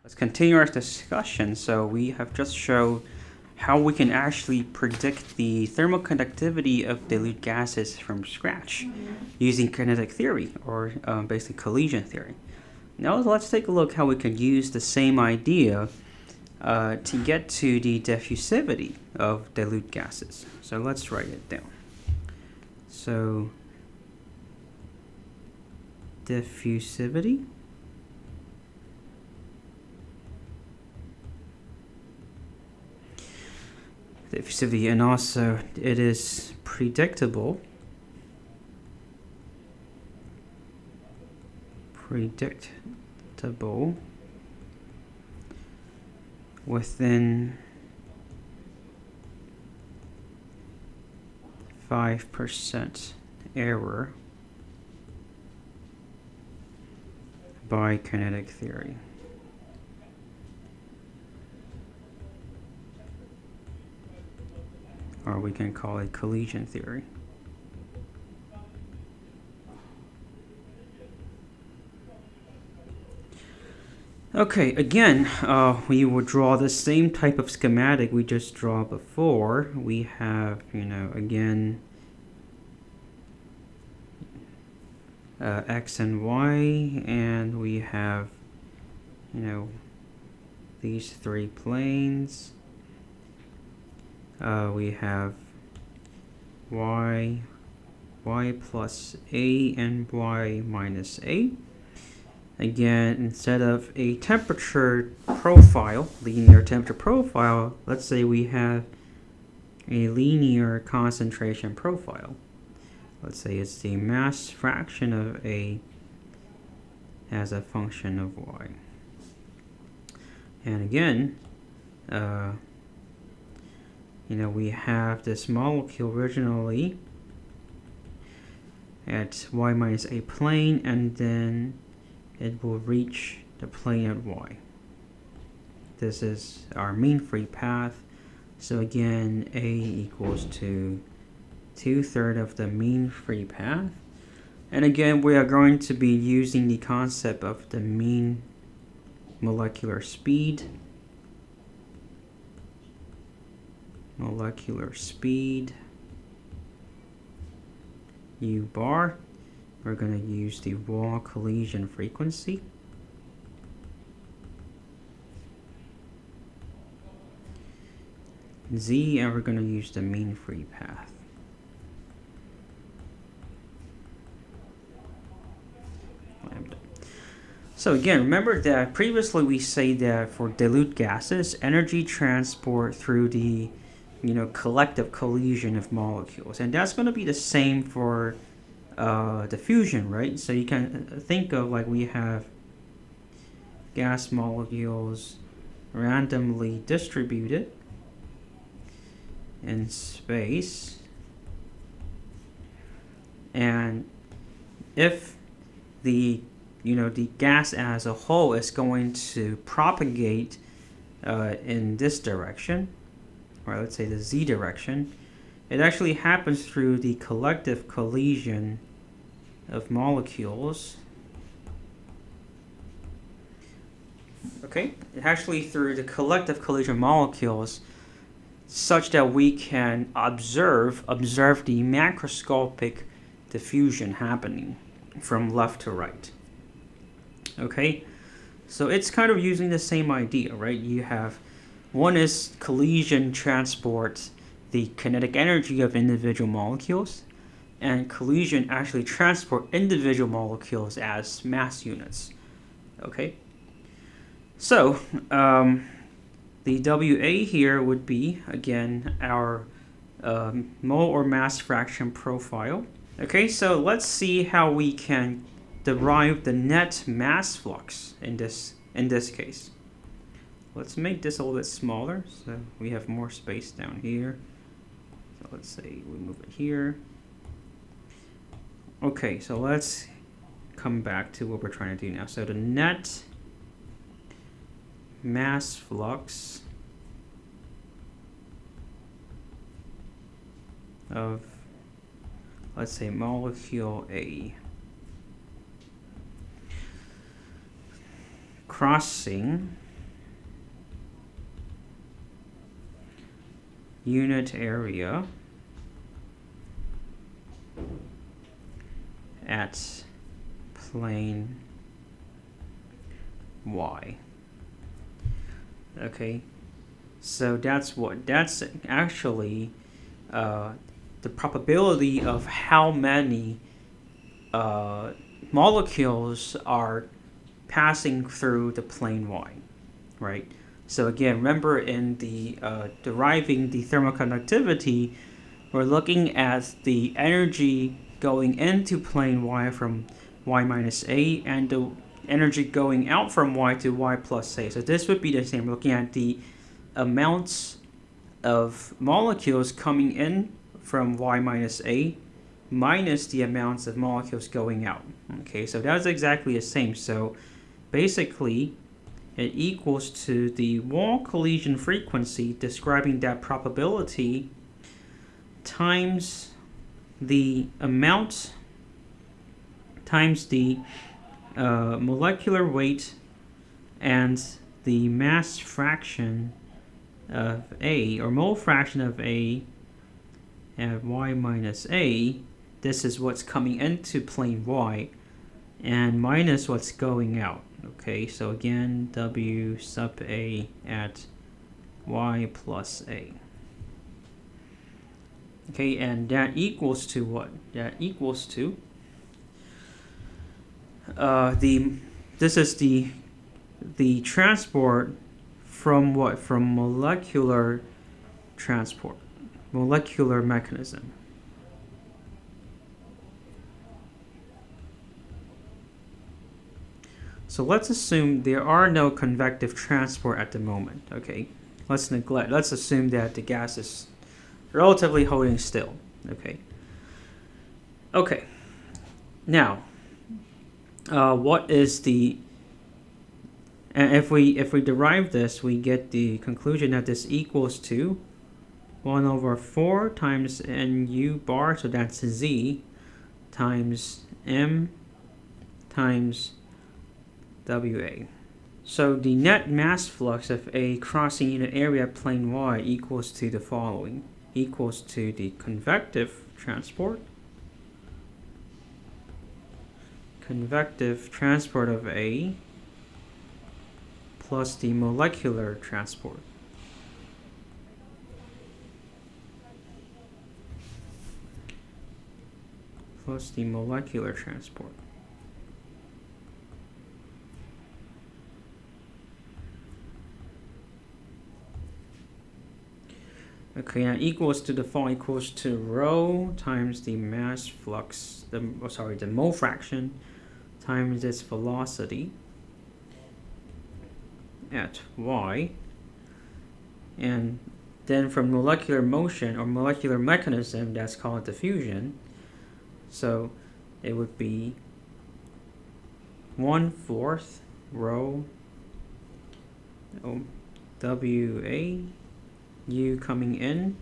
Let's continue our discussion. So we have just shown how we can actually predict the thermal conductivity of dilute gases from scratch using kinetic theory, or basically collision theory. Now let's take a look how we can use the same idea to get to the diffusivity of dilute gases. So let's write it down. So diffusivity and also it is predictable within 5% error by kinetic theory. Or we can call it collision theory. Okay, again, we will draw the same type of schematic we just draw before. We have, again, X and Y, and we have, these three planes. We have y plus a and y minus a. Again, instead of a temperature profile, linear temperature profile, let's say we have a linear concentration profile. Let's say it's the mass fraction of A as a function of Y. And again, we have this molecule originally at y minus a plane, and then it will reach the plane at y. This is our mean free path. So again, A equals to 2/3 of the mean free path. And again, we are going to be using the concept of the mean molecular speed. U bar. We're going to use the wall collision frequency. Z, and we're going to use the mean free path. Lambda. So again, remember that previously we say that for dilute gases, energy transport through the collective collision of molecules, and that's going to be the same for diffusion, right? So you can think of like we have gas molecules randomly distributed in space, and if the the gas as a whole is going to propagate in this direction, or let's say the z direction, it actually happens through the collective collision of molecules. Okay, actually through the collective collision of molecules, such that we can observe the macroscopic diffusion happening from left to right. Okay, so it's kind of using the same idea, right? You have one is collision transport the kinetic energy of individual molecules, and collision actually transport individual molecules as mass units. Okay, so the WA here would be, again, our mole or mass fraction profile. Okay, so let's see how we can derive the net mass flux in this case. Let's make this a little bit smaller so we have more space down here. So let's say we move it here. Okay, so let's come back to what we're trying to do now. So the net mass flux of, let's say, molecule A crossing unit area at plane y. Okay, so that's actually the probability of how many molecules are passing through the plane y, right? So again, remember in the deriving the thermal conductivity, we're looking at the energy going into plane y from y minus a and the energy going out from y to y plus a. So this would be the same. We're looking at the amounts of molecules coming in from y minus a minus the amounts of molecules going out. Okay, so that's exactly the same. So basically, it equals to the wall collision frequency describing that probability times the amount times the molecular weight and the mass fraction of A, or mole fraction of A at y minus A. This is what's coming into plane y, and minus what's going out. Okay, so again, W sub A at y plus A. Okay, and that equals to what? That equals to this is the transport from what? From molecular transport, molecular mechanism. So let's assume there are no convective transport at the moment. Okay, let's assume that the gas is relatively holding still. Okay. Now, what is the? And if we derive this, we get the conclusion that this equals to 1/4 times nu bar, so that's z, times m times WA. So the net mass flux of a crossing unit area plane y equals to the following. Equals to the convective transport of A plus the molecular transport. Okay, now equals to the following, equals to rho times the mass flux, the mole fraction times its velocity at y, and then from molecular motion or molecular mechanism, that's called diffusion. So it would be 1/4 rho WA U coming in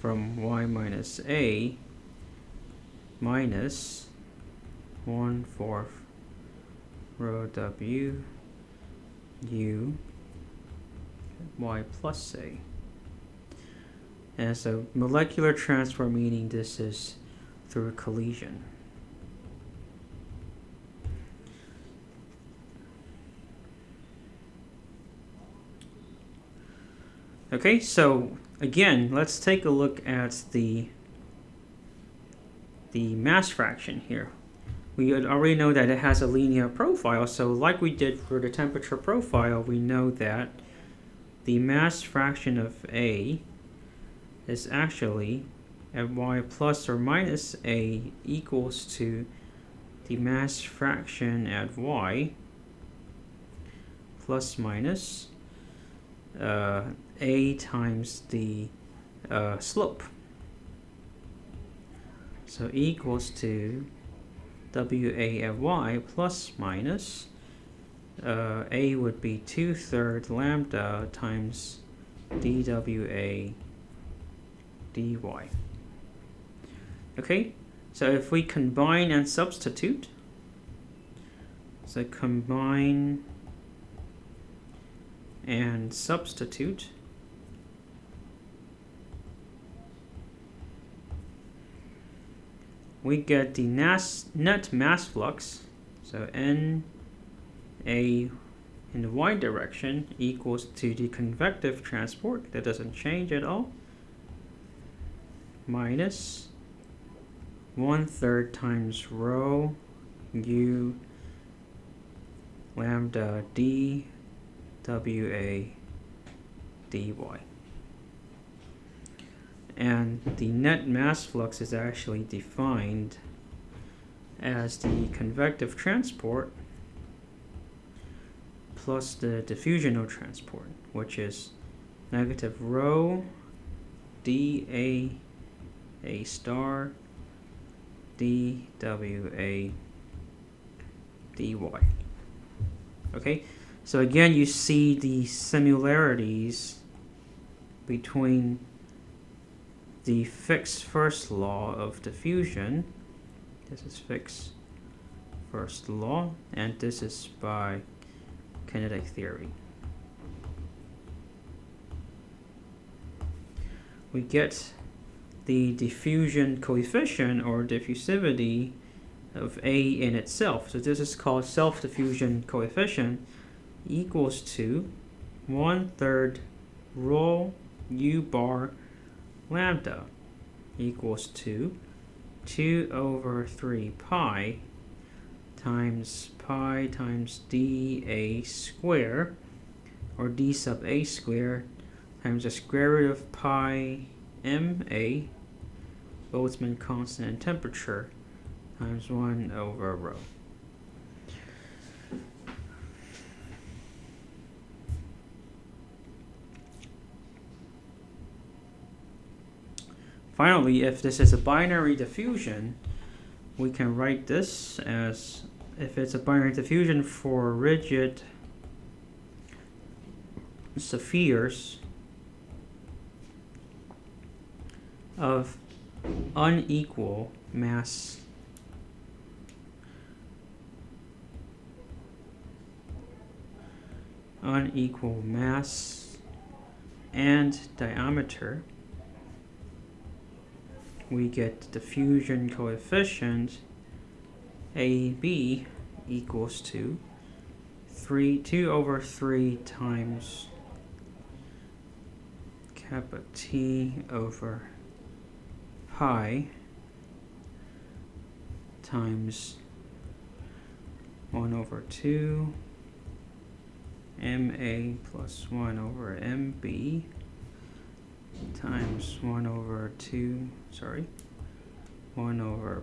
from y minus A minus 1/4 rho W U y plus A. And so molecular transport, meaning this is through collision. Okay, so again, let's take a look at the mass fraction here. We already know that it has a linear profile, so like we did for the temperature profile, we know that the mass fraction of A is actually at y plus or minus A equals to the mass fraction at y plus minus A times the slope. So equals to WA at y plus minus A would be 2/3 lambda times dWA dy. Okay, so if we combine and substitute, so combine and substitute, we get the net mass flux, so NA in the y direction equals to the convective transport, that doesn't change at all, minus 1/3 times rho u lambda d WA dy. And the net mass flux is actually defined as the convective transport plus the diffusional transport, which is negative rho dA A star dWA dy. Okay, so again, you see the similarities between the Fick's first law of diffusion. This is Fick's first law, and this is by kinetic theory. We get the diffusion coefficient or diffusivity of A in itself. So this is called self-diffusion coefficient, equals to 1/3 rho u bar lambda equals to 2/3 pi times dA square, or d sub A square, times the square root of pi MA, Boltzmann constant and temperature, times 1/rho. Finally, if this is a binary diffusion, we can write this as, if it's a binary diffusion for rigid spheres of unequal mass and diameter, we get diffusion coefficient AB equals to 2/3 times kappa T over pi times 1/2 MA plus 1/MB times 1/2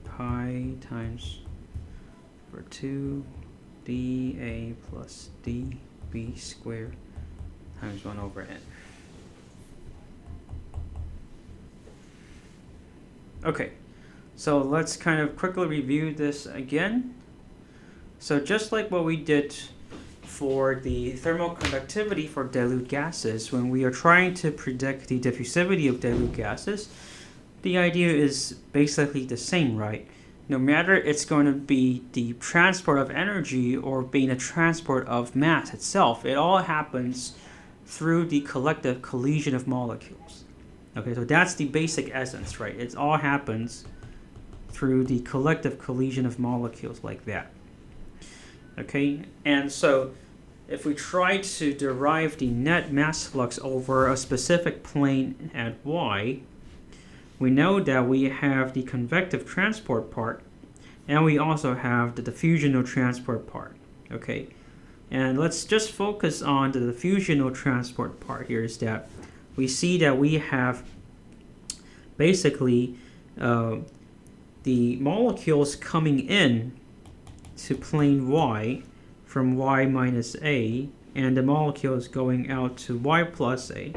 pi times 2 dA plus dB squared times 1/n. Okay, so let's kind of quickly review this again. So just like what we did for the thermal conductivity for dilute gases, when we are trying to predict the diffusivity of dilute gases, the idea is basically the same, right? No matter it's going to be the transport of energy or being a transport of mass itself, it all happens through the collective collision of molecules. Okay, so that's the basic essence, right? It all happens through the collective collision of molecules like that. Okay, and so if we try to derive the net mass flux over a specific plane at y, we know that we have the convective transport part, and we also have the diffusional transport part. Okay, and let's just focus on the diffusional transport part here. Is that we see that we have basically the molecules coming in to plane y from y minus a, and the molecules going out to y plus a.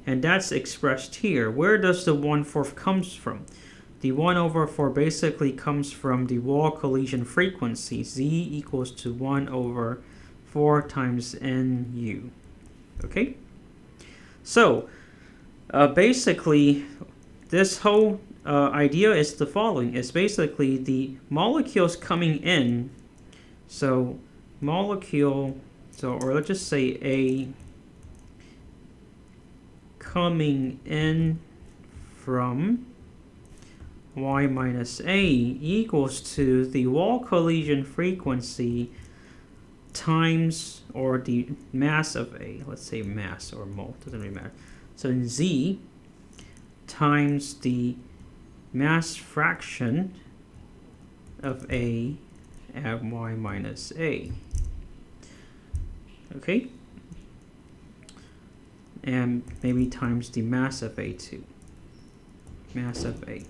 And that's expressed here. Where does the 1/4 comes from? The 1/4 basically comes from the wall collision frequency. Z equals to 1/4 times nu. Okay? So, basically, this whole idea is the following. It's basically the molecules coming in. So, or let's just say A coming in from y minus a equals to the wall collision frequency times, or the mass of A. Let's say mass or mole, doesn't really matter. So Z times the mass fraction of A at y minus A. Okay? And maybe times the mass of A too. Mass of A.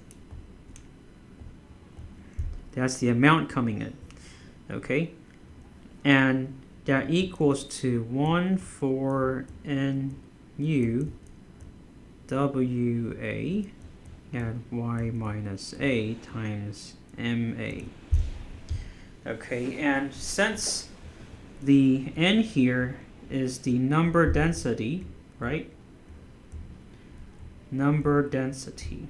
That's the amount coming in. Okay? And that equals to 1 for NU WA at y minus A times MA. Okay, and since the N here is the number density, right? Number density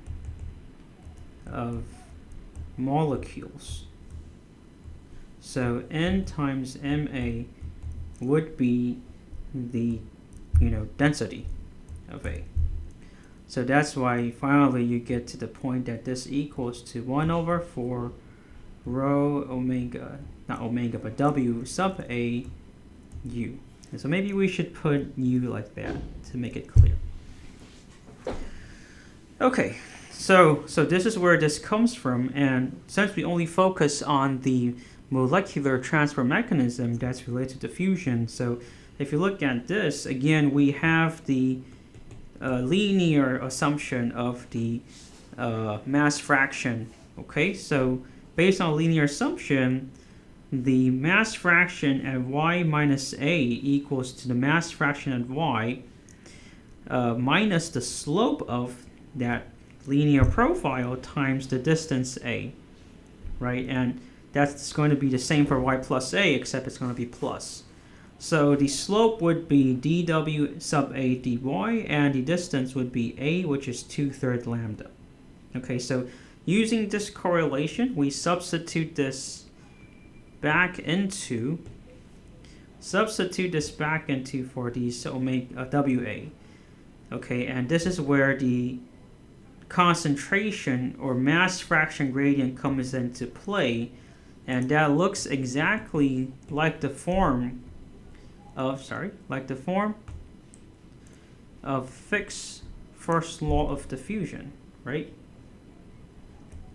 of molecules. So N times MA would be the, density of A. So that's why finally you get to the point that this equals to 1 over 4 rho omega, not omega, but W sub A U. And so maybe we should put U like that to make it clear. Okay, so this is where this comes from, and since we only focus on the molecular transfer mechanism that's related to diffusion, so if you look at this, again, we have the linear assumption of the mass fraction. Okay, so based on linear assumption, the mass fraction at y minus a equals to the mass fraction at y minus the slope of that linear profile times the distance a, right? And that's going to be the same for y plus a, except it's going to be plus. So the slope would be dw sub a dy, and the distance would be a, which is 2/3 lambda. Okay, so using this correlation, we substitute this back into for these omega WA. Okay, and this is where the concentration or mass fraction gradient comes into play, and that looks exactly like the form of Fick's first law of diffusion, right?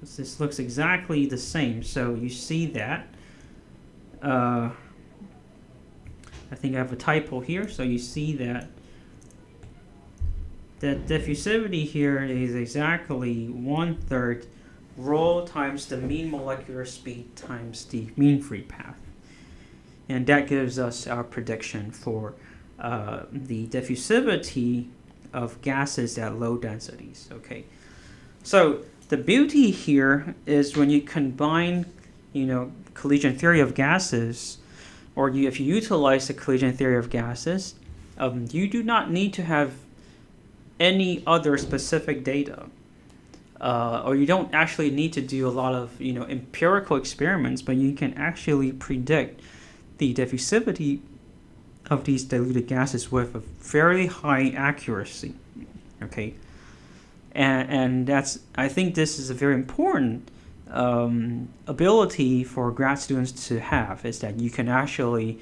This looks exactly the same. So you see that. I think I have a typo here. So you see that diffusivity here is exactly 1/3 rho times the mean molecular speed times the mean free path. And that gives us our prediction for the diffusivity of gases at low densities. Okay, so the beauty here is when you combine, collision theory of gases, or if you utilize the collision theory of gases, you do not need to have any other specific data, or you don't actually need to do a lot of empirical experiments, but you can actually predict the diffusivity of these diluted gases with a fairly high accuracy. Okay, and I think this is a very important ability for grad students to have, is that you can actually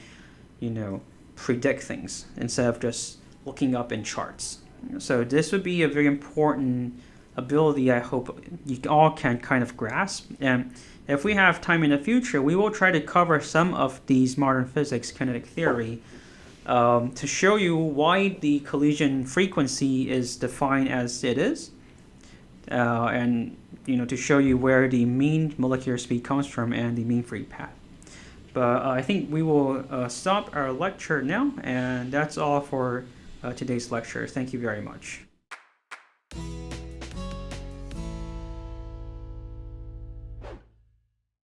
predict things instead of just looking up in charts. So this would be a very important ability I hope you all can kind of grasp. And if we have time in the future, we will try to cover some of these modern physics kinetic theory to show you why the collision frequency is defined as it is, and to show you where the mean molecular speed comes from and the mean free path. But I think we will stop our lecture now, and that's all for today's lecture. Thank you very much.